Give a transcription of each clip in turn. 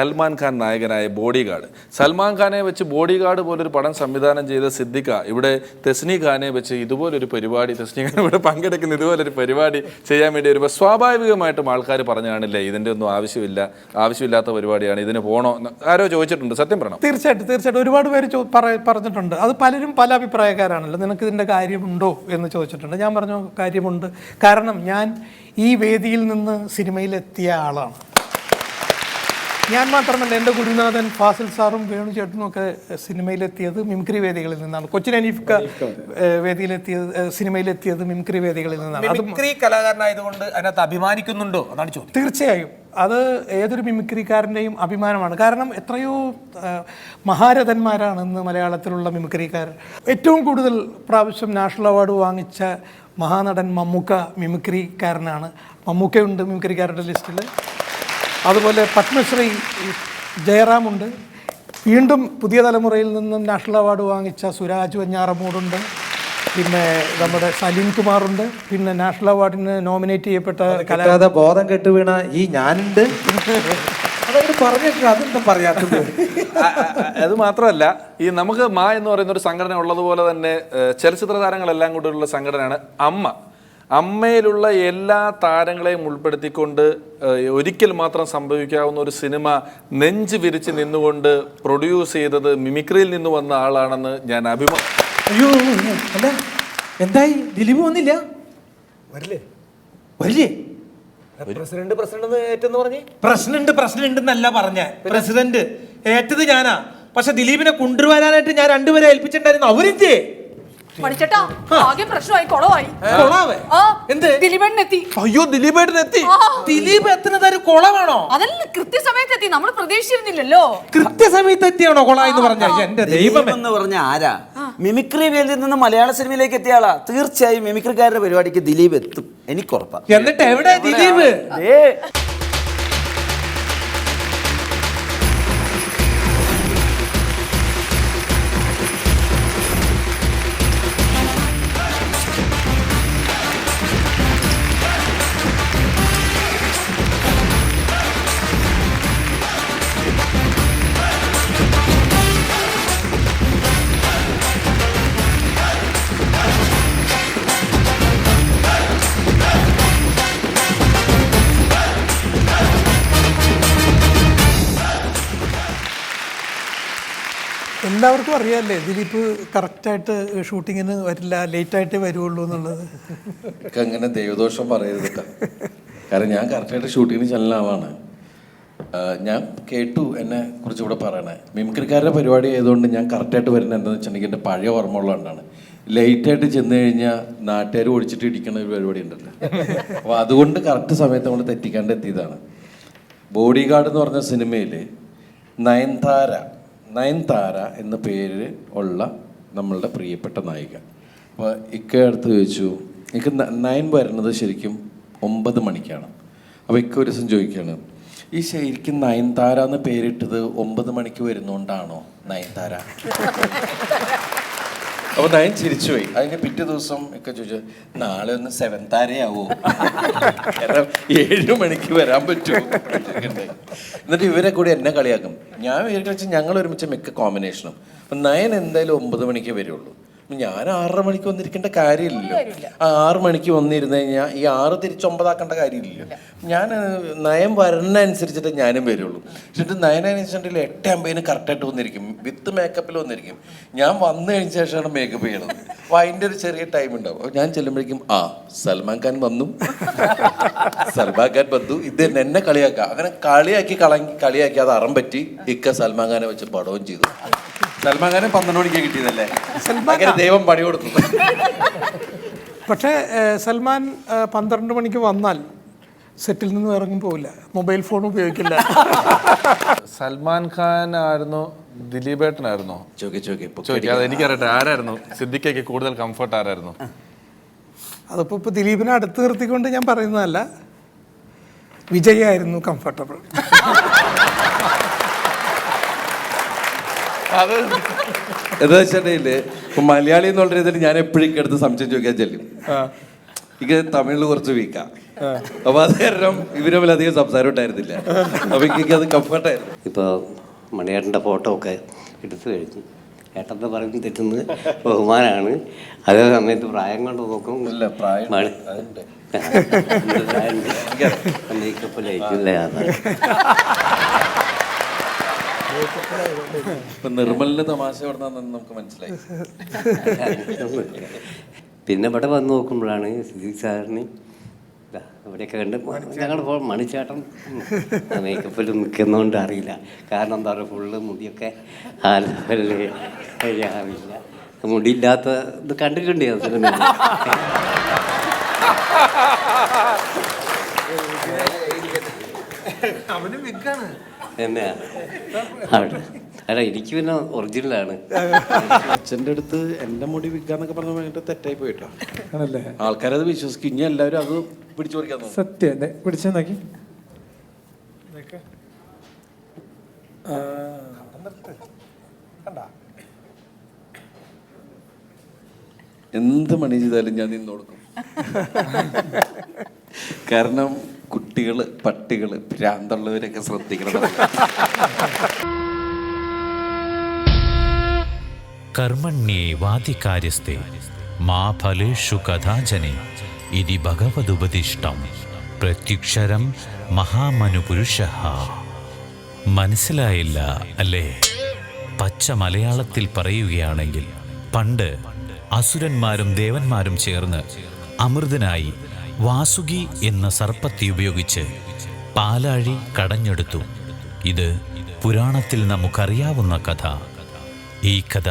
സൽമാൻ ഖാൻ നായകനായ body guard. Salman ഖാനെ വെച്ച് ബോഡി ഗാർഡ് പോലൊരു പടം സംവിധാനം ചെയ്ത സിദ്ദിഖ ഇവിടെ തെസ്നി ഖാനെ വെച്ച് ഇതുപോലൊരു പരിപാടി, തെസ്നി ഖാൻ ഇവിടെ പങ്കെടുക്കുന്ന ഇതുപോലൊരു പരിപാടി ചെയ്യാൻ വേണ്ടി വരുമ്പോൾ സ്വാഭാവികമായിട്ടും ആൾക്കാർ പറഞ്ഞു കാണില്ലേ ഇതിൻ്റെ ഒന്നും ആവശ്യമില്ലാത്ത പരിപാടിയാണ്, ഇതിന് പോകണോ ആരോ ചോദിച്ചിട്ടുണ്ട്. സത്യം പറയണം. തീർച്ചയായിട്ടും ഒരുപാട് പേര് പറഞ്ഞിട്ടുണ്ട്. അത് പലരും പല അഭിപ്രായക്കാരാണല്ലോ. നിനക്ക് ഇതിൻ്റെ കാര്യമുണ്ടോ എന്ന് ചോദിച്ചിട്ടുണ്ട്. ഞാൻ പറഞ്ഞു കാര്യമുണ്ട്. കാരണം ഞാൻ ഈ വേദിയിൽ നിന്ന് സിനിമയിലെത്തിയ ആളാണ്. ഞാൻ മാത്രമല്ല, എൻ്റെ ഗുരുനാഥൻ ഫാസിൽ സാറും വേണു ചേട്ടനും ഒക്കെ സിനിമയിലെത്തിയത് മിമിക്രി വേദികളിൽ നിന്നാണ്. കൊച്ചിൻ അനീഫ്ക സിനിമയിലെത്തിയത് മിമിക്രി വേദികളിൽ നിന്നാണ്. മിമിക്രി കലാകാരനായതുകൊണ്ട് അതിനകത്ത് അഭിമാനിക്കുന്നുണ്ടോ എന്നാണ് ചോദ്യം. തീർച്ചയായും അത് ഏതൊരു മിമിക്രിക്കാരൻ്റെയും അഭിമാനമാണ്. കാരണം എത്രയോ മഹാരഥന്മാരാണ് ഇന്ന് മലയാളത്തിലുള്ള മിമിക്രിക്കാർ. ഏറ്റവും കൂടുതൽ പ്രാവശ്യം നാഷണൽ അവാർഡ് വാങ്ങിച്ച മഹാനടൻ മമ്മൂക്ക മിമിക്രിക്കാരനാണ്. മമ്മൂക്കയുണ്ട് മിമിക്രിക്കാരുടെ ലിസ്റ്റിൽ. അതുപോലെ പത്മശ്രീ ജയറാമുണ്ട്. വീണ്ടും പുതിയ തലമുറയിൽ നിന്നും നാഷണൽ അവാർഡ് വാങ്ങിച്ച സുരാജ് വെഞ്ഞാറമൂടുണ്ട്. പിന്നെ നമ്മുടെ സലീം കുമാറുണ്ട്. പിന്നെ നാഷണൽ അവാർഡിന് നോമിനേറ്റ് ചെയ്യപ്പെട്ട ബോധം കെട്ട് വീണ ഈ ഞാനുണ്ട്. അതെന്താ പറയാത്തത്? അത് മാത്രമല്ല, ഈ നമുക്ക് മാ എന്ന് പറയുന്ന ഒരു സംഘടന ഉള്ളതുപോലെ തന്നെ ചലച്ചിത്ര താരങ്ങളെല്ലാം കൂടെയുള്ള സംഘടനയാണ് അമ്മയിലുള്ള എല്ലാ താരങ്ങളെയും ഉൾപ്പെടുത്തിക്കൊണ്ട് ഒരിക്കൽ മാത്രം സംഭവിക്കാവുന്ന ഒരു സിനിമ നെഞ്ച് വിരിച്ച് നിന്നുകൊണ്ട് പ്രൊഡ്യൂസ് ചെയ്തത് മിമിക്രിയിൽ നിന്ന് വന്ന ആളാണെന്ന് ഞാൻ അയ്യോ അല്ല, എന്തായി? ദിലീപ് വന്നില്ല? വരില്ലേ? പ്രസിഡന്റ് എന്നല്ല പറഞ്ഞ, പ്രസിഡന്റ് ഏറ്റത് ഞാനാ. പക്ഷെ ദിലീപിനെ കൊണ്ടുവരാനായിട്ട് ഞാൻ രണ്ടുപേരെ ഏൽപ്പിച്ചിട്ടുണ്ടായിരുന്നു. അവരില്ലേ? അയ്യോ, ദിലീപേട്ടനെത്തി. ദിലീപ് എത്തുന്നത് കൊളവാണോ? അതല്ല, കൃത്യസമയത്ത് എത്തി. നമ്മൾ പ്രതീക്ഷിച്ചിരുന്നില്ലല്ലോ. കൃത്യസമയത്ത് എത്തിയാണോ കൊള എന്ന് പറഞ്ഞ? എന്റെ ദൈവം എന്ന് പറഞ്ഞ ആരാ? മിമിക്രി വേദിയിൽ നിന്ന് മലയാള സിനിമയിലേക്ക് എത്തിയ ആളാ. തീർച്ചയായും മിമിക്രിക്കാരുടെ പരിപാടിക്ക് ദിലീപ് എത്തും, എനിക്ക് ഉറപ്പാ. എന്നിട്ട് എവിടെ ദിലീപ്? എല്ലാവർക്കും അറിയാമല്ലേ ദിലീപ് കറക്റ്റായിട്ട് ഷൂട്ടിങ്ങിന് വരില്ല, ലേറ്റായിട്ടേ വരുള്ളൂ എന്നുള്ളത്. അങ്ങനെ ദൈവദോഷം പറയരുത്. കാരണം ഞാൻ കറക്റ്റായിട്ട് ഷൂട്ടിങ്ങിന് ചെല്ലുന്ന ആളാണ്. ഞാൻ കേട്ടു എന്നെ കുറിച്ച് ഇവിടെ പറയണേ. മിമിക്രിക്കാരുടെ പരിപാടി ആയതുകൊണ്ട് ഞാൻ കറക്റ്റായിട്ട് വരുന്നത് എന്താണെന്ന് വെച്ചിട്ടുണ്ടെങ്കിൽ എൻ്റെ പഴയ ഓർമ്മയുള്ളതുകൊണ്ടാണ്. ലേറ്റായിട്ട് ചെന്ന് കഴിഞ്ഞാൽ നാട്ടുകാർ ഒഴിച്ചിട്ട് ഇടിക്കുന്ന ഒരു പരിപാടി ഉണ്ടല്ലോ. അപ്പോൾ അതുകൊണ്ട് കറക്റ്റ് സമയത്ത് നമ്മൾ തെറ്റിക്കാണ്ട് എത്തിയതാണ്. ബോഡി ഗാർഡ് എന്ന് പറഞ്ഞ സിനിമയിൽ നയൻതാര എന്ന പേര് ഉള്ള നമ്മളുടെ പ്രിയപ്പെട്ട നായിക. അപ്പോൾ അടുത്ത് ചോദിച്ചു, എനിക്ക് 9 വരുന്നത് ശരിക്കും 9 മണിക്കാണ്. അപ്പോൾ ഒരു ദിവസം ചോദിക്കുകയാണ്, ഈ ശരിക്കും നയൻതാര എന്ന് പേരിട്ടത് 9 മണിക്ക് വരുന്നോണ്ടാണോ നയൻതാര? അപ്പോൾ നയൻ ചിരിച്ചുപോയി. അതിന് പിറ്റേ ദിവസം ഒക്കെ ചോദിച്ചു, നാളെ ഒന്ന് 7 താരയാവോ? കാരണം 7 മണിക്ക് വരാൻ പറ്റുമോ? എന്നിട്ട് ഇവരെ കൂടി എന്നെ കളിയാക്കും. ഞാൻ വിചാരിച്ചു ഞങ്ങൾ ഒരുമിച്ച് മിക്ക കോമ്പിനേഷനും. അപ്പം നയൻ എന്തായാലും 9 മണിക്ക് വരുള്ളൂ. ഞാൻ 6:30 മണിക്ക് വന്നിരിക്കേണ്ട കാര്യമില്ലല്ലോ. 6 മണിക്ക് വന്നിരുന്നു കഴിഞ്ഞാൽ ഈ 6 തിരിച്ച് 9 ആക്കേണ്ട കാര്യമില്ലല്ലോ. ഞാൻ നയം വരുന്ന അനുസരിച്ചിട്ട് ഞാനും വരുള്ളൂ. എന്നിട്ട് നയനനുസരിച്ചിട്ടുണ്ടെങ്കിൽ 8:50 കറക്റ്റായിട്ട് വന്നിരിക്കും, വിത്ത് മേക്കപ്പിൽ വന്നിരിക്കും. ഞാൻ വന്നു കഴിഞ്ഞ ശേഷമാണ് മേക്കപ്പ് ചെയ്യണത്. അപ്പോൾ അതിൻ്റെ ഒരു ചെറിയ ടൈം ഉണ്ടാവും. അപ്പോൾ ഞാൻ ചെല്ലുമ്പോഴേക്കും സൽമാൻ ഖാൻ വന്നു. ഇത് എന്നെ കളിയാക്കുക. അങ്ങനെ കളിയാക്കി അത് അറം പറ്റി സൽമാൻ ഖാനെ വെച്ച് പടവും ചെയ്തു. സൽമാൻ ഖാനെ 12 മണിക്ക് കിട്ടിയതല്ലേ? ദൈവം പണി കൊടുത്തു. പക്ഷേ സൽമാൻ 12 മണിക്ക് വന്നാൽ സെറ്റിൽ നിന്ന് ഇറങ്ങി പോവില്ല, മൊബൈൽ ഫോൺ ഉപയോഗിക്കില്ല. സൽമാൻ ഖാൻ ആയിരുന്നോ ദിലീപേട്ടനായിരുന്നോ? ചോദിക്കാതെ എനിക്കറിയട്ടെ, ആരായിരുന്നു സിദ്ദിഖയ്ക്ക് കൂടുതൽ കംഫർട്ട്? ആരായിരുന്നു? അതിപ്പോൾ ഇപ്പോൾ ദിലീപിനെ അടുത്ത് നിർത്തിക്കൊണ്ട് ഞാൻ പറയുന്നതല്ല, വിജയായിരുന്നു കംഫർട്ടബിൾ. അത് എന്താ വെച്ചിട്ടുണ്ടെങ്കിൽ ഇപ്പൊ മലയാളി എന്നുള്ള രീതിയിൽ ഞാൻ എപ്പോഴും എടുത്ത് സംശയം ചോദിക്കാൻ ചെല്ലും. എനിക്ക് തമിഴിൽ കുറച്ച് വീക്കാം. അപ്പൊ അത് കാരണം ഇവര് തമ്മിൽ അധികം സംസാരം ഉണ്ടായിരുന്നില്ല. അപ്പൊ എനിക്ക് അത് കംഫർട്ടായിരുന്നു. ഇപ്പോൾ മണിയേട്ടൻ്റെ ഫോട്ടോ ഒക്കെ എടുത്തു കഴിഞ്ഞു. ഏട്ടൻ്റെ പറയുന്നത് തെറ്റുന്നത് ബഹുമാനാണ്. അതേ സമയത്ത് പ്രായം കൊണ്ട് നോക്കും. ഇല്ല, പ്രായം മേക്കപ്പിലായിരിക്കില്ലേ? ഇപ്പൊ നിർമ്മലിന്റെ തമാശ എവിടുന്നാന്ന് നമുക്ക് മനസ്സിലായി. പിന്നെ ഇവിടെ വന്ന് നോക്കുമ്പോഴാണ് സിദ്ദീഖ് സാറിന് ഇവിടെയൊക്കെ കണ്ട് ഞങ്ങളുടെ മണിച്ചേട്ടൻ മേക്കപ്പിൽ നിൽക്കുന്നതുകൊണ്ട് അറിയില്ല. കാരണം എന്താ പറയുക, ഫുള്ള് മുടിയൊക്കെ ആവില്ല. മുടിയില്ലാത്ത ഇത് കണ്ടിട്ടുണ്ട് ഞാൻ സിനിമ. എന്നെയാ അവിടെ അല്ല, എനിക്ക് പിന്നെ ഒറിജിനലാണ്. അച്ഛൻ്റെ അടുത്ത് എൻ്റെ മുടി വിൽക്കാന്നൊക്കെ പറഞ്ഞ ഭയങ്കര തെറ്റായി പോയിട്ടോ. ആണല്ലേ? ആൾക്കാരത് വിശ്വസിക്കും. ഇനി എല്ലാവരും അത് പിടിച്ചു പറിക്കാൻ നോക്കും. സത്യം പിടിച്ചു നോക്കി. എന്ത് മണി ചെയ്താലും ഞാൻ നിന്ന് കൊടുക്കും. കാരണം കുട്ടികള്, പട്ടികള്, ഭ്രാന്തുള്ളവരൊക്കെ ശ്രദ്ധിക്കണം. കർമ്മണ്യേ വാദികാര്യസ്തേ മാ ഫലേഷു കഥാചനെ ഇതി ഭഗവതുപദിഷ്ടം പ്രത്യുക്ഷരം മഹാമനുപുരുഷഃ. മനസ്സിലായില്ല അല്ലേ? പച്ച മലയാളത്തിൽ പറയുകയാണെങ്കിൽ പണ്ട് അസുരന്മാരും ദേവന്മാരും ചേർന്ന് അമൃതനായി വാസുകി എന്ന സർപ്പത്തെ ഉപയോഗിച്ച് പാലാഴി കടഞ്ഞെടുത്തു. ഇത് പുരാണത്തിൽ നമുക്കറിയാവുന്ന കഥ. ഈ കഥ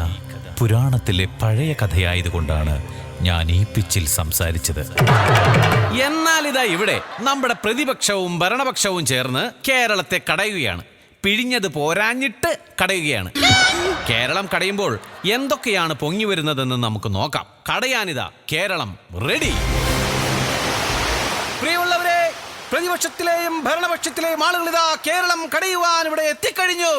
പുരാണത്തിലെ പഴയ കഥയായതുകൊണ്ടാണ് ഞാൻ ഈ പിച്ചിൽ സംസാരിച്ചത്. എന്നാൽ ഇതാ ഇവിടെ നമ്മുടെ പ്രതിപക്ഷവും ഭരണപക്ഷവും ചേർന്ന് കേരളത്തെ കടയുകയാണ്. പിഴിഞ്ഞത് പോരാഞ്ഞിട്ട് കടയുകയാണ്. കേരളം കടയുമ്പോൾ എന്തൊക്കെയാണ് പൊങ്ങി വരുന്നതെന്ന് നമുക്ക് നോക്കാം. കടയാനിതാ കേരളം റെഡി. പ്രിയമുള്ളവരെ, പ്രതിപക്ഷത്തിലെയും ഭരണപക്ഷത്തിലെയും ആളുകൾ ഇതാ കേരളം കടയുവാൻ ഇവിടെ എത്തിക്കഴിഞ്ഞു.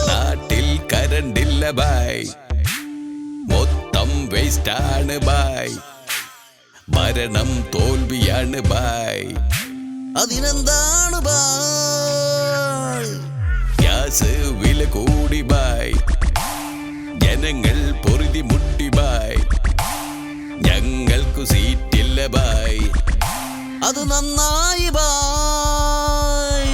നാട്ടിൽ കരണ്ടില്ല ബായ്, മൊത്തം വേസ്റ്റാണ് ബായ്, ഭരണം തോൽവിയാണ് ബായ്. അതിനെന്താണ് ബായ്? ഗ്യാസ് വില കൂടി ബായ്, ജനങ്ങൾ പൊറുതി മുട്ടി ബായ്, ഞങ്ങൾക്കു സീറ്റില്ല ബായ്. അത് നന്നായി ബായ്.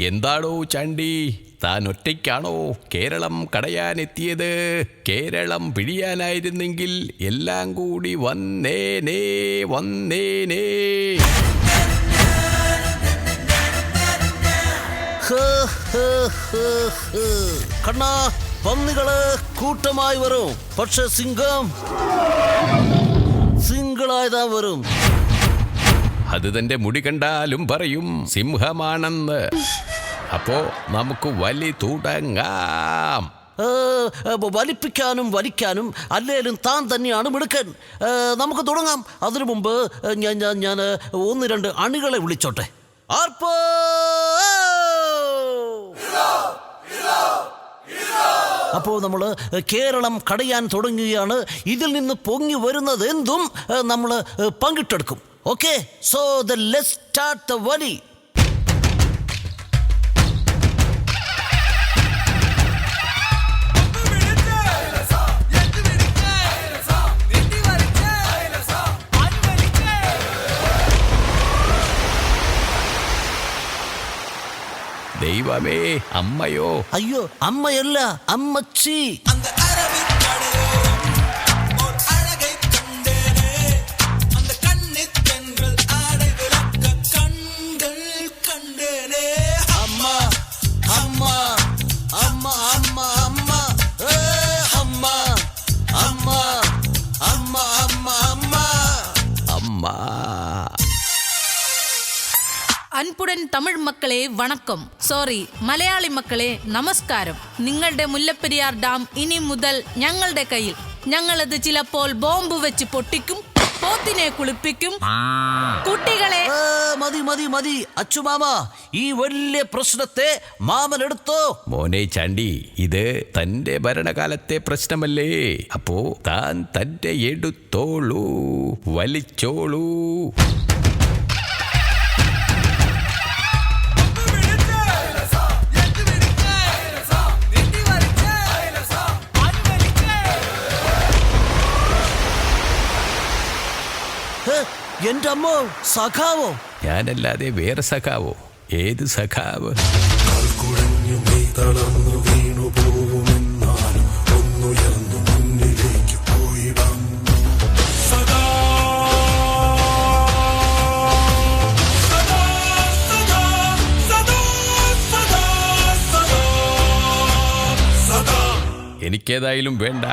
എന്താണോ ചാണ്ടി, താൻ ഒറ്റയ്ക്കാണോ കേരളം കടയാനെത്തിയത്? കേരളം പിഴിയാനായിരുന്നെങ്കിൽ എല്ലാം കൂടി വന്നേനേ വന്നേനേ. കണ്ണാ, പന്നികള് കൂട്ടമായി വരും, പക്ഷെ സിംഹം സിംഗിളായതാ വരും. അത് തന്റെ മുടി കണ്ടാലും പറയും സിംഹമാണെന്ന്. അപ്പോ നമുക്ക് വലി തുടങ്ങാം. വലിപ്പിക്കാനും വലിക്കാനും അല്ലേലും താൻ തന്നെയാണ് മിടുക്കൻ. നമുക്ക് തുടങ്ങാം. അതിനു മുമ്പ് ഞാൻ 1-2 അണികളെ വിളിച്ചോട്ടെ. ആർപ്പോ അപ്പോൾ നമ്മൾ കേരളം കടയാൻ തുടങ്ങുകയാണ്. ഇതിൽ നിന്ന് പൊങ്ങി വരുന്നത് എന്തും നമ്മൾ പങ്കിട്ടെടുക്കും. Okay, so let's start the വലി. ദൈവമേ, അമ്മയോ? അയ്യോ, അമ്മയല്ല, അമ്മച്ചി. അൻപുടൻ തമിഴ് മക്കളെ വണക്കം, സോറി മലയാളി മക്കളെ നമസ്കാരം. നിങ്ങളുടെ മുല്ലപ്പെരിയാർ ഡാം ഇനി മുതൽ ഞങ്ങളുടെ കയ്യിൽ. ഞങ്ങളത് ചിലപ്പോൾ ബോംബ് വെച്ച് പൊട്ടിക്കും, പോത്തിനെ കുളിപ്പിക്കും. കുട്ടികളെ മതി മതി മതി അച്ചുമാമ, ഈ വലിയ പ്രശ്നത്തെ മാമൻ എടുത്തോ. മോനെ ചാണ്ടി, ഇത് തന്റെ ഭരണകാലത്തെ പ്രശ്നമല്ലേ? അപ്പോ താൻ തന്റെ എടുത്തോളൂ, വലിച്ചോളൂ. എന്റെ അമ്മോ, സഖാവോ? ഞാനല്ലാതെ വേറെ സഖാവോ? ഏത് സഖാവ്? എനിക്കേതായാലും വേണ്ട,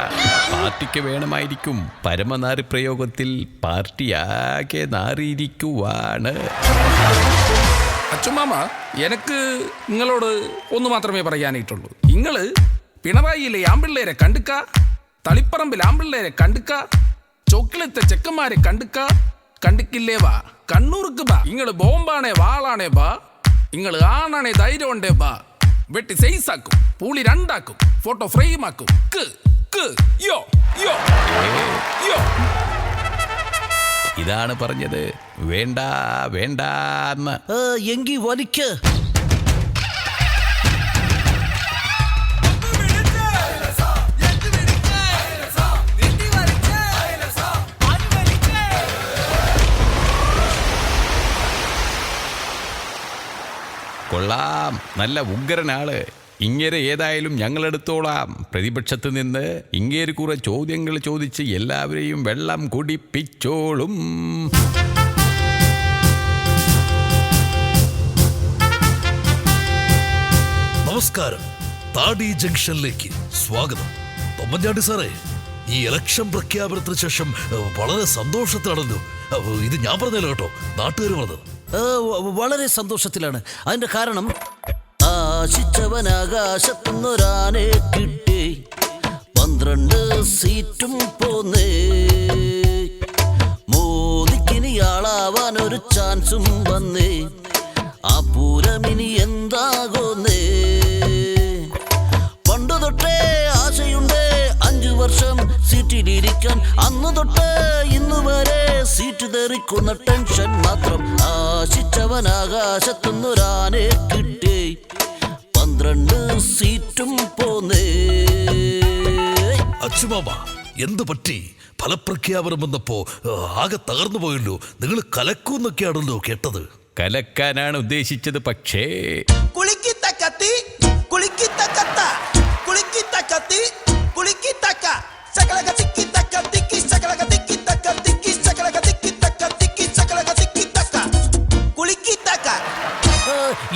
പാർട്ടിക്ക് വേണമായിരിക്കും. പരമനാറി പ്രയോഗത്തിൽ പാർട്ടിയാകെ നാറിയിരിക്കുവാണ്. അച്ചുമാമ, എനക്ക് നിങ്ങളോട് ഒന്ന് മാത്രമേ പറയാനായിട്ടുള്ളൂ. നിങ്ങള് പിണറായിയിലെ ആമ്പിള്ളേരെ കണ്ടുക്ക, തളിപ്പറമ്പിൽ ആമ്പിള്ളേരെ കണ്ടുക്ക, ചോക്കിലത്തെ ചെക്കന്മാരെ കണ്ടുക്ക. കണ്ടിക്കില്ലേ വാ, കണ്ണൂർക്ക് ബാ. നിങ്ങള് ബോംബാണേ വാളാണേ ബാ, നിങ്ങള് ആണാണേ ധൈര്യം ഉണ്ടേ ബാ. വെട്ടി സൈസാക്കും, പൂളി രണ്ടാക്കും, ഫോട്ടോ ഫ്രെയിം ആക്കും. യോ യോ യോ. ഇതാണ് പറഞ്ഞത്, വേണ്ട വേണ്ടെന്ന്. എങ്കി വലിക്ക്. കൊള്ളാം, നല്ല ഉഗ്രനാള്. ഇങ്ങേരെ ഏതായാലും ഞങ്ങളെടുത്തോളാം. പ്രതിപക്ഷത്ത് നിന്ന് ഇങ്ങേര് കുറെ ചോദ്യങ്ങൾ ചോദിച്ച് എല്ലാവരെയും വെള്ളം കുടിപ്പിച്ചോളും. നമസ്കാരം, താടി ജംഗ്ഷനിലേക്ക് സ്വാഗതം. തൊമ്മൻചാണ്ടി സാറേ, ഈ ഇലക്ഷൻ പ്രഖ്യാപനത്തിന് ശേഷം വളരെ സന്തോഷത്തിലാണല്ലോ. ഇത് ഞാൻ പറഞ്ഞല്ലോ കേട്ടോ, നാട്ടുകാർ പറഞ്ഞത്. വളരെ സന്തോഷത്തിലാണ്. അതിന്റെ കാരണം ആശിച്ചവനാകാശത്തുനിന്നൊരാനെ കിട്ടി, 12 സീറ്റും പോന്നേ. മോദിക്കിനി ആളാവാൻ ഒരു ചാൻസും വന്നേ. ആ പൂരമിനി എന്താകുന്നേ. പണ്ടു തൊട്ടേ ആശയുണ്ടേ 5 വർഷം സീറ്റിലിരിക്കാൻ. അന്നു തൊട്ട് ഇന്നു വരെ സീറ്റ് തെറിക്കുന്ന ടെൻഷൻ മാത്രം. ആശിച്ചവനാകാശത്തുനിന്നൊരാനെ കിട്ടി, 12 സീറ്റും പോന്നേ. അച്ചുമാമ, എന്ത് പറ്റി? ഫലപ്രഖ്യാപനം വന്നപ്പോ ആകെ തകർന്നു പോയല്ലോ. നിങ്ങൾ കലക്കൂന്നൊക്കെയാണല്ലോ കേട്ടത്. കലക്കാനാണ് ഉദ്ദേശിച്ചത്, പക്ഷേ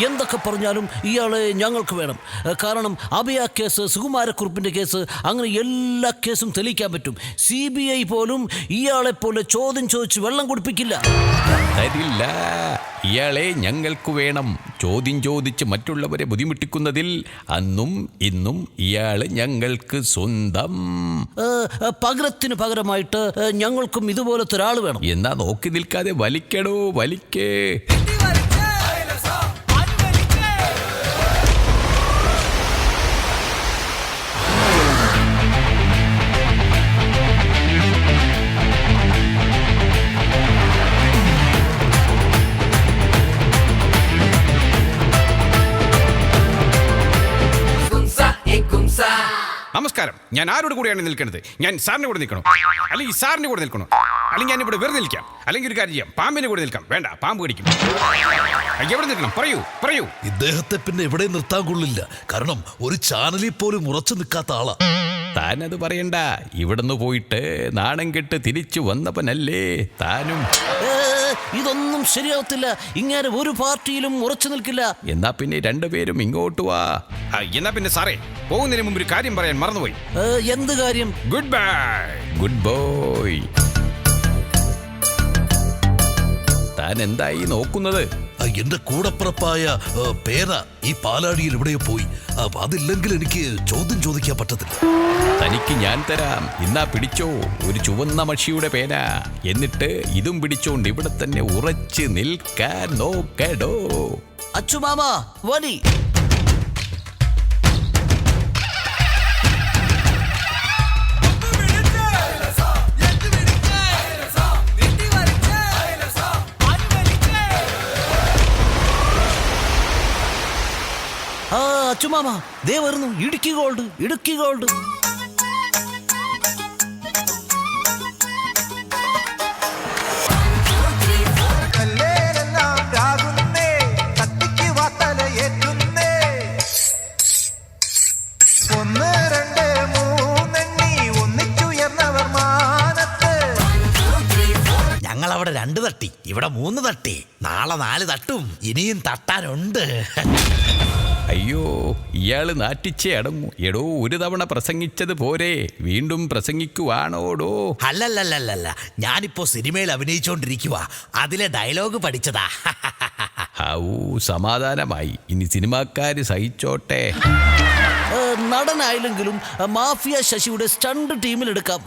എന്തൊക്കെ പറഞ്ഞാലും ഇയാളെ ഞങ്ങൾക്ക് വേണം. കാരണം അഭയ കേസ്, സുകുമാരക്കുറുപ്പിന്റെ കേസ്, അങ്ങനെ എല്ലാ കേസും തെളിയിക്കാൻ പറ്റും. CBI പോലും ഇയാളെ പോലെ ചോദ്യം ചോദിച്ച് വെള്ളം കുടിപ്പിക്കില്ല. തരില്ല. ഇയാളെ ഞങ്ങൾക്ക് വേണം. ചോദ്യം ചോദിച്ച് മറ്റുള്ളവരെ ബുദ്ധിമുട്ടിക്കുന്നതിൽ അന്നും ഇന്നും ഇയാള് ഞങ്ങൾക്ക് സ്വന്തം. പകരത്തിന് പകരമായിട്ട് ഞങ്ങൾക്കും ഇതുപോലത്തെ ഒരാൾ വേണം. എന്നാ നോക്കി നിൽക്കാതെ വലിക്കടോ, വലിക്കേ. നമസ്കാരം, ഞാൻ ആരോട് കൂടിയാണ് നിൽക്കുന്നത്? ഞാൻ സാറിന്റെ കൂടെ നിൽക്കണോ, അല്ലെങ്കിൽ സാറിന്റെ കൂടെ നിൽക്കണോ, അല്ലെങ്കിൽ ഞാൻ ഇവിടെ വെറുതെ നിൽക്കാം, അല്ലെങ്കിൽ ഒരു കാര്യം ചെയ്യാം, പാമ്പിന്റെ കൂടെ നിൽക്കാം? വേണ്ട, പാമ്പ് കടിക്കും. എവിടെ നിൽക്കണം? പറയൂ പറയൂ. ഇദ്ദേഹത്തെ പിന്നെ എവിടെ നിർത്താൻ കൊള്ളില്ല. കാരണം ഒരു ചാനലിൽ പോലും ഉറച്ചു നിൽക്കാത്ത ആളാ. താനത് പറയണ്ട. ഇവിടുന്ന് പോയിട്ട് നാണം കെട്ട് തിരിച്ചു വന്നവനല്ലേ താനും. ഇതൊന്നും ശരിയാവത്തില്ല. ഇങ്ങനെ ഒരു പാർട്ടിയിലും ഉറച്ചു നിൽക്കില്ല. എന്നാ പിന്നെ രണ്ടുപേരും ഇങ്ങോട്ട് വാ. എന്നാ പിന്നെ സാറേ, പോകുന്നതിന് മുമ്പ് ഒരു കാര്യം പറയാൻ മറന്നുപോയി. എന്ത് കാര്യം? Good bye. Good boy. താൻ എന്തായി നോക്കുന്നത്? എന്റെ കൂടപ്പിറപ്പായ പേന ഈ പാലാടിയിൽ എവിടെയോ പോയി. അതില്ലെങ്കിൽ എനിക്ക് ചോദ്യം ചോദിക്കാൻ പറ്റത്തില്ല. തനിക്ക് ഞാൻ തരാം. ഇന്നാ പിടിച്ചോ ഒരു ചുവന്ന മഷിയുടെ പേന. എന്നിട്ട് ഇതും പിടിച്ചോണ്ട് ഇവിടെ തന്നെ ഉറച്ചു നിൽക്കാൻ നോക്കടോ. അച്ചുമാമ വരി. ആ അച്ചുമാമ ദേ വരുന്നു. Idukki gold, Idukki gold. ഞങ്ങളവിടെ 2 തട്ടി, ഇവിടെ 3 തട്ടി, നാളെ 4 തട്ടും. ഇനിയും തട്ടാനുണ്ട്. അയ്യോ, ഇയാള് നാറ്റിച്ചേ അടങ്ങൂ. എടോ, ഒരു തവണ പ്രസംഗിച്ചത് പോരെ, വീണ്ടും പ്രസംഗിക്കുവാണോടോ? അല്ലല്ലല്ലല്ല, ഞാനിപ്പോ സിനിമയിൽ അഭിനയിച്ചോണ്ടിരിക്കുവാ. അതിലെ ഡയലോഗ് പഠിച്ചതാ. സമാധാനമായി. ഇനി സിനിമാക്കാര് സഹിച്ചോട്ടെ. നടനായില്ലെങ്കിലും മാഫിയ ശശിയുടെ സ്റ്റണ്ട് ടീമിലെടുക്കാം.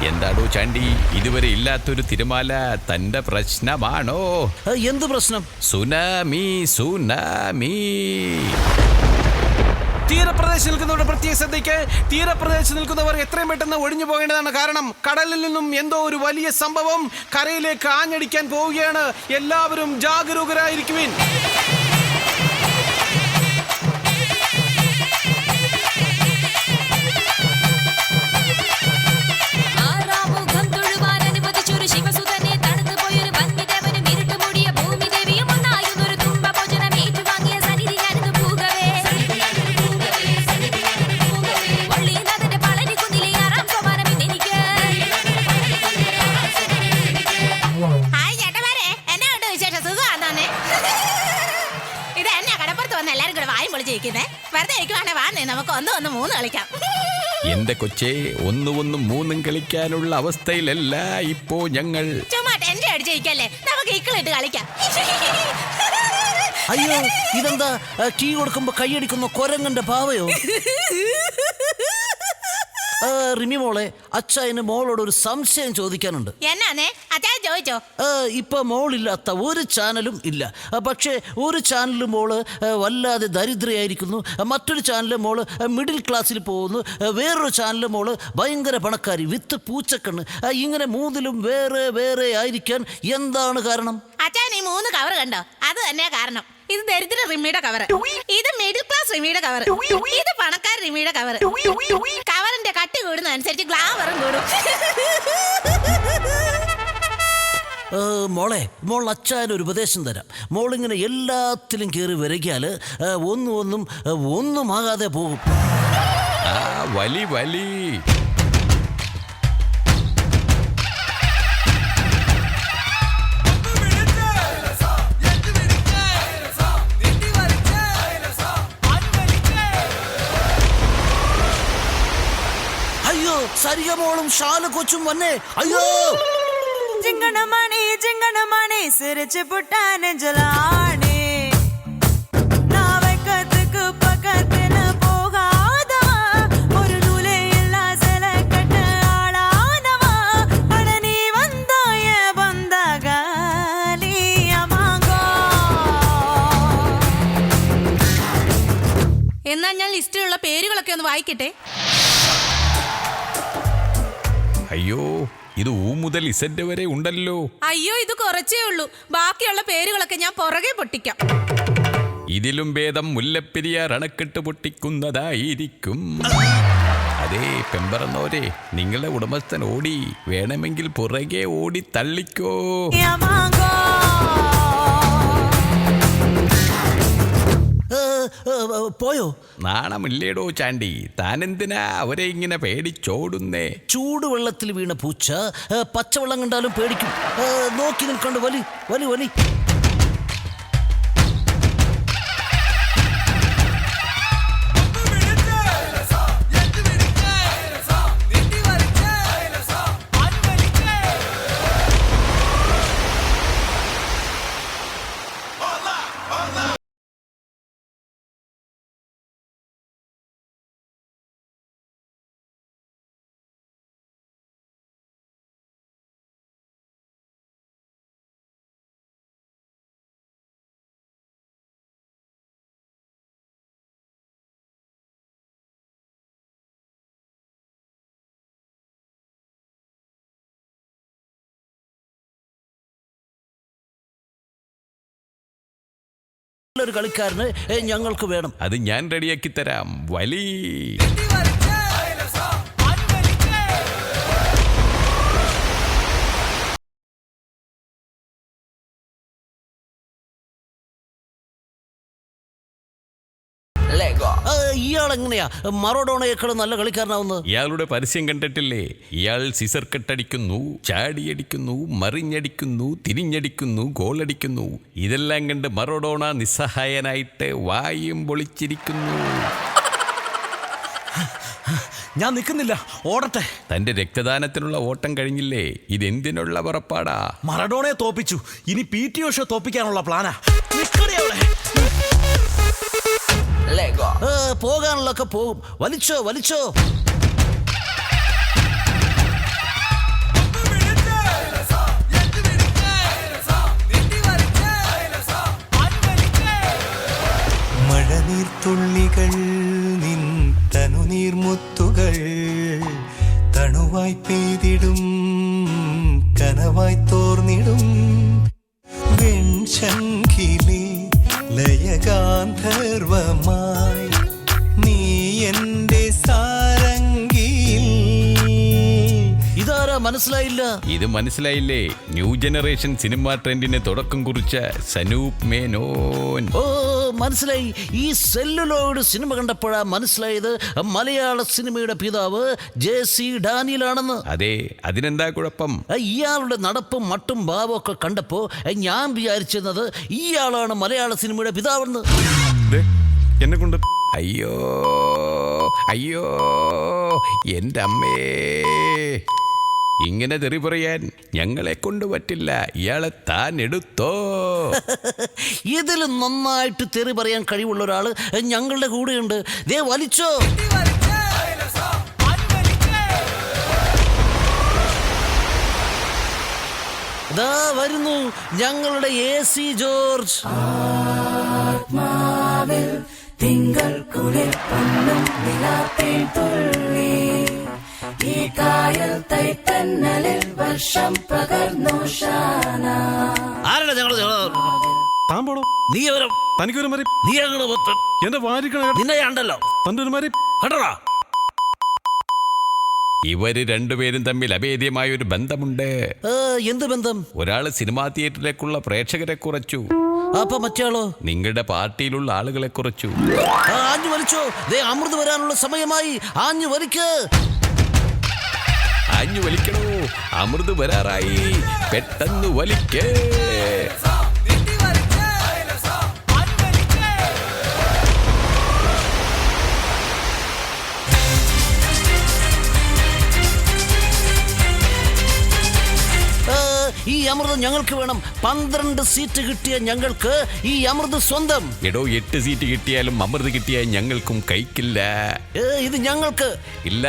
എന്താടോ ചാണ്ടി, ഇതുവരെ ഇല്ലാത്തൊരു തിരമാല തന്റെ പ്രശ്നമാണോ? എന്ത് പ്രശ്നം? Tsunami, tsunami. തീരപ്രദേശത്ത് നിൽക്കുന്നവരുടെ പ്രത്യേക ശ്രദ്ധയ്ക്ക്. തീരപ്രദേശത്ത് നിൽക്കുന്നവർ എത്രയും പെട്ടെന്ന് ഒഴിഞ്ഞു പോകേണ്ടതാണ്. കാരണം കടലിൽ നിന്നും എന്തോ ഒരു വലിയ സംഭവം കരയിലേക്ക് ആഞ്ഞടിക്കാൻ പോവുകയാണ്. എല്ലാവരും ജാഗരൂകരായിരിക്കുവിൻ. എന്റെ കൊച്ചേ, 1-1 3 കളിക്കാനുള്ള അവസ്ഥയിലല്ല ഇപ്പോ ഞങ്ങൾ. അയ്യോ, ഇതെന്താ കീ കൊടുക്കുമ്പോ കൈയടിക്കുന്ന കൊരങ്ങന്റെ പാവയോ? റിമി മോളെ, അച്ഛന് മോളോട് ഒരു സംശയം ചോദിക്കാനുണ്ട്. ഇപ്പൊ മോളില്ലാത്ത ഒരു ചാനലും ഇല്ല. പക്ഷേ ഒരു ചാനലിൽ മോള് വല്ലാതെ ദരിദ്രയായിരിക്കുന്നു, മറ്റൊരു ചാനലിൽ മോള് മിഡിൽ ക്ലാസ്സിൽ പോകുന്നു, വേറൊരു ചാനലിൽ മോള് ഭയങ്കര പണക്കാരി വിത്ത് പൂച്ചക്കണ്ണ്. ഇങ്ങനെ 3ലും വേറെ വേറെ ആയിരിക്കാൻ എന്താണ് കാരണം? അച്ഛൻ ഈ 3 കവർ കണ്ടോ? അത് തന്നെ കാരണം. ഇത് ദരിദ്ര റിമിയുടെ കവർ, ഇത് മിഡിൽ ക്ലാസ് റിമിയുടെ കവർ, ഇത് പണക്കാർ റിമിയുടെ കവർ. കവറിന്റെ കട്ടി കൂടുന്നതനുസരിച്ച് ഗ്ലാമറും കൂടും. മോളെ, മോൾ അച്ഛനൊരു ഉപദേശം തരാം. മോളിങ്ങനെ എല്ലാത്തിലും കയറി വരയ്ക്കാല് ഒന്നും ആകാതെ പോകും. വലി വലി. അയ്യോ, സരിക മോളും ഷാലു കൊച്ചും വന്നേ. അയ്യോ, ജിങ്കണമണി ജിങ്കണമണി സിരിച്ചു പുട്ടാനെ ജലാണേ നാവക്കത്തുക്ക് പക്കത്തിന് പോകാതാ ഒരു നൂലയില്ല സെലക്കട്ട് ആളാനവാ അടനീ വந்தாയ ബന്ദഗാലിയമാങ്കോ. എന്നാ ഞാൻ ലിസ്റ്റിലുള്ള പേരുകളൊക്കെ ഒന്ന് വായിക്കട്ടെ. അയ്യോ, ഇത് ഊ മുതൽ ഇസന്റ് വരെ ഉണ്ടല്ലോ. അയ്യോ, ഇത് കുറച്ചേ ഉള്ളൂ. ബാക്കിയുള്ള പേരുകളൊക്കെ ഞാൻ പുറകെ പൊട്ടിക്കാം. ഇതിലും ഭേദം മുല്ലപ്പെരിയാർ അണക്കെട്ട് പൊട്ടിക്കുന്നതായിരിക്കും. അതേ പെമ്പറന്നോരെ, നിങ്ങളുടെ ഉടമസ്ഥൻ ഓടി, വേണമെങ്കിൽ പുറകെ ഓടി തള്ളിക്കോ. പോയോ? നാണമില്ലേടോ ചാണ്ടി, താനെന്തിനാ അവരെ ഇങ്ങനെ പേടിച്ചോടുന്നേ? ചൂടുവെള്ളത്തിൽ വീണ പൂച്ച പച്ചവെള്ളം കണ്ടാലും പേടിക്കും. നോക്കി നിൽക്കൊണ്ട് വലി വലി വലി. ഒരു കളിക്കാരന് ഞങ്ങൾക്ക് വേണം. അത് ഞാൻ റെഡിയാക്കി തരാം. വലി. ഇയാളെങ്ങനെയാ മറഡോണയേക്കാളും നല്ല കളിക്കാരനാവുന്നത്? ഇയാളുടെ പരസ്യം കണ്ടിട്ടില്ലേ? ഇയാൾ സിസർ കട്ടടിക്കുന്നു, ചാടിയടിക്കുന്നു, മറിഞ്ഞടിക്കുന്നു, തിരിഞ്ഞടിക്കുന്നു, ഗോളടിക്കുന്നു. ഇതെല്ലാം കണ്ട് മറഡോണ നിസ്സഹായനായിട്ട് വായും പൊളിച്ചിരിക്കുന്നു. ഞാൻ നിൽക്കുന്നില്ല, ഓടട്ടെ. തന്റെ രക്തദാനത്തിനുള്ള ഓട്ടം കഴിഞ്ഞില്ലേ? ഇതെന്തിനുള്ള പുറപ്പാടാ? മറഡോണയെ തോപ്പിച്ചു, ഇനി PT ഉഷ തോപ്പിക്കാനുള്ള പ്ലാനാ. പോകാനുള്ളൊക്കെ പോകും. വലിച്ചോ വലിച്ചോ. മഴനീർത്തുള്ളികൾ നിൻ തനുനീർമുത്തുകൾ തണുവായി പെയ്തിടും കനവായി തോർന്നിടും വെൺശങ്കിലെ ലയഗാന്ധർവമായി നീ എൻ്റെ സാരംഗിയിൽ. ഇതാരാ മനസ്സിലായില്ല? ഇത് മനസ്സിലായില്ലേ? ന്യൂ ജനറേഷൻ സിനിമ ട്രെൻഡിന് തുടക്കം കുറിച്ച സനൂപ് മേനോൻ. ഓ മനസ്സിലായി. ഈ സെല്ലുലോയിഡ് സിനിമ കണ്ടപ്പോഴാ മനസ്സിലായത് മലയാള സിനിമയുടെ പിതാവ് JC ഡാനിയലാണെന്ന്. അതെ, അതിനെന്താ കുഴപ്പം? ഇയാളുടെ നടപ്പും മട്ടും ഭാവം ഒക്കെ കണ്ടപ്പോ ഞാൻ വിചാരിച്ചിരുന്നത് ഇയാളാണ് മലയാള സിനിമയുടെ പിതാവെന്ന്. എന്നെ കൊണ്ട് അയ്യോ അയ്യോ എൻ്റെ അമ്മേ, ഇങ്ങനെ തെറി പറയാൻ ഞങ്ങളെ കൊണ്ട് പറ്റില്ല. ഇയാളെ താൻ എടുത്തോ. ഇതിൽ നന്നായിട്ട് തെറി പറയാൻ കഴിവുള്ള ഒരാള് ഞങ്ങളുടെ കൂടെയുണ്ട്. ദേ വലിച്ചോ. ദാ വരുന്നു ഞങ്ങളുടെ AC ജോർജ്. തിങ്കൾ കുളിർ പൊന്നും നിലാത്തേൻ തുള്ളി ഈ കായൽ തൈത്തന്നലിൽ വർഷം പകർന്നു ഷാന. ആരാണ് ഞങ്ങളുടെ താൻ പോടോ. നീ അവരും തനിക്കൊരു മരി. നീ അങ്ങോട്ട് എന്റെ വാരിക്കണ നിന്നെ ഉണ്ടല്ലോ. തന്റെ ഒരു മരി കേട്ടോടാ. ഇവര് രണ്ടുപേരും തമ്മിൽ അഭേദ്യമായ ഒരു ബന്ധമുണ്ട്. എന്ത് ബന്ധം? ഒരാള് സിനിമാ തിയേറ്ററിലേക്കുള്ള പ്രേക്ഷകരെ കുറച്ചു. അപ്പൊ മറ്റേയാളോ? നിങ്ങളുടെ പാർട്ടിയിലുള്ള ആളുകളെ കുറച്ചു. ആഞ്ഞു വലിച്ചോ. ദേ അമൃത് വരാനുള്ള സമയമായി. ആഞ്ഞു വലിക്ക്. ആഞ്ഞു വലിക്കണോ? അമൃത് വരാറായി. പെട്ടെന്ന് വലിക്കേ. ഈ അമൃത് ഞങ്ങൾക്ക് വേണം. 12 സീറ്റ് കിട്ടിയ ഞങ്ങൾക്ക് ഈ അമൃത് സ്വന്തം. എടോ 8 സീറ്റ് കിട്ടിയാലും അമൃത് കിട്ടിയാൽ ഞങ്ങൾക്കും കഴിക്കില്ല. ഇത് ഞങ്ങൾക്ക് ഇല്ല,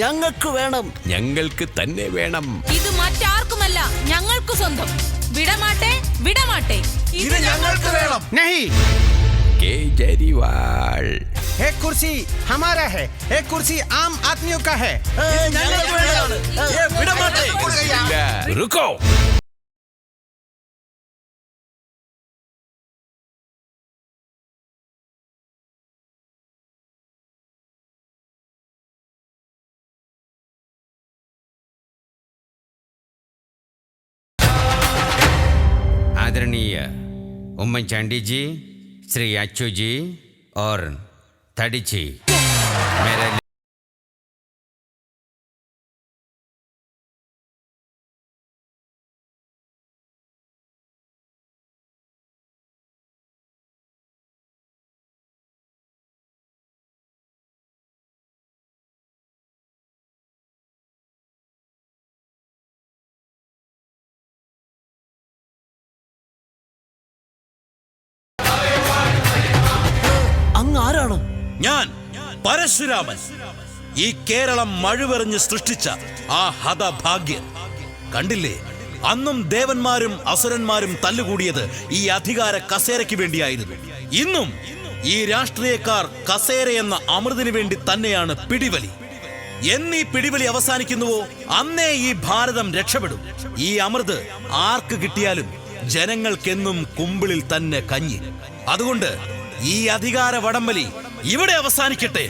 ഞങ്ങൾക്ക് വേണം. ഞങ്ങൾക്ക് തന്നെ വേണം. ഇത് മറ്റാർക്കുമല്ല, ഞങ്ങൾക്ക് സ്വന്തം. വിടമാട്ടെ വിടമാട്ടെ, ഇത് ഞങ്ങൾക്ക് വേണം. കേജ്രിവാൾ. एक कुर्सी हमारा है, एक कुर्सी आम आदमियों का है. रुको. आदरणीय उम्मनचांडी जी, श्री अच्छू जी और तड़ी जी मेरे അങ്ങ് ആരാണ്? ഞാൻ പരശുരാമൻ, ഈ കേരളം മഴുവെറിഞ്ഞ് സൃഷ്ടിച്ച ആ ഹതഭാഗ്യൻ. കണ്ടില്ലേ, അന്നും ദേവന്മാരും അസുരന്മാരും തല്ലുകൂടിയത് ഈ അധികാര കസേരയ്ക്ക് വേണ്ടിയായിരുന്നു. ഇന്നും ഈ രാഷ്ട്രീയക്കാർ കസേര എന്ന അമൃതിന് വേണ്ടി തന്നെയാണ് പിടിവലി. എന്നീ പിടിവലി അവസാനിക്കുന്നുവോ അന്നേ ഈ ഭാരതം രക്ഷപ്പെടും. ഈ അമൃത് ആർക്ക് കിട്ടിയാലും ജനങ്ങൾക്കെന്നും കുമ്പിളിൽ തന്നെ കഞ്ഞി. അതുകൊണ്ട് ഈ അധികാര വടംവലി ഇവിടെ അവസാനിക്കട്ടെ.